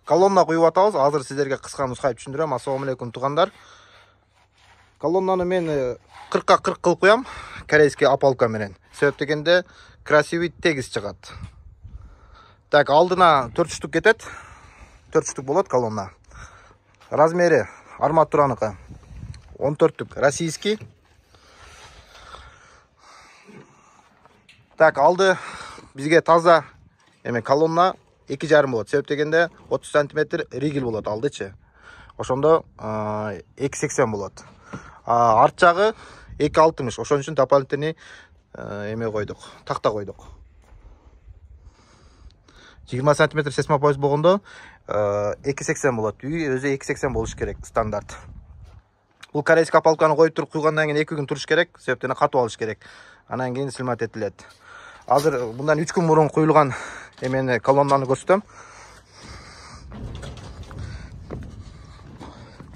колонна куюп атабыз. Азыр сиздерге кыска нускайып түшүндүрөм. Ассаламу алейкум туугандар. Колоннаны мен 40-ка 40 кылып куям. Корейский опалубка менен. Себеп дегенде красивый тегиз чыгат. Так, алдына 4 штук кетет. 4 штук болот колонна. Размери арматураныкы 14-түк российский. Так, алды бизге таза колонна 2,5 болот. Себеп дегенде 30 см ригель болот алдычы. Ошондо 2,80 болот. Арт жагы 2,60. Ошон үчүн дополнительный койдук, такта койдук. 20 см сесмопояс болгондо 2,80 болот. Үй өзү 2,80 болуш керек стандарт. Бул корейский опалубканы коюп туруп куйгандан кийин 2 күн туруш керек, себептен катып алыш керек. Анан кийин силмат этилет. Азыр мындан 3 күн мурун куюлган колоннаны көрсөтөм.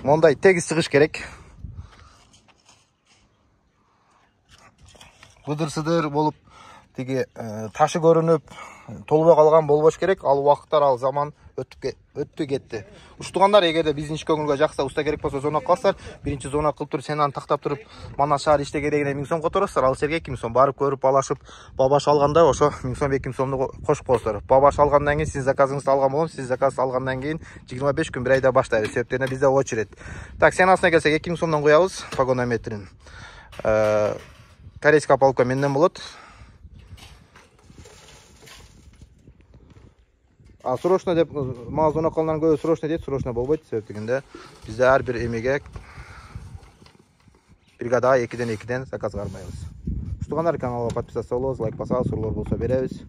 Мондай тегиз чыгыш керек. Быдыр-сыдыр болуп, тиги ташы көрүнүп, толбой калган болбош керек. Ал убакыттар, ал заман өттү кетти. Уштугандар, эгерде биздин иш көңүлгө жакса, уста керек болсо зона кыласыздар. Биринчи зона кылып туруп, сен аны тактап туруп, мана шаар иште керегине 1000 сом которосуздар. Ал жерге 2 000 сом барып көрүп алышып, бабаш алганда ошо 1000 сом 2 000 сомду кошуп коесуздар. Бабаш алгандан кийин сиз заказыңызды алган болом. Сиз заказ алгандан кийин 25 күн 1 айда баштайбыз. Себептен бизде очередь. Так, ценасына келсек 2 000 сомдон куябыз погонометрин. Корейский опалубка менден болот. Срочно деп мага зона кылган көбү срочно дейт, срочно болбойт. Себеп дегенде бизде ар бир эмеге бригадага 2ден заказ кармайбыз. Уштугандар, каналга подписаться болобуз, лайк басабыз, суроолор болсо беребиз.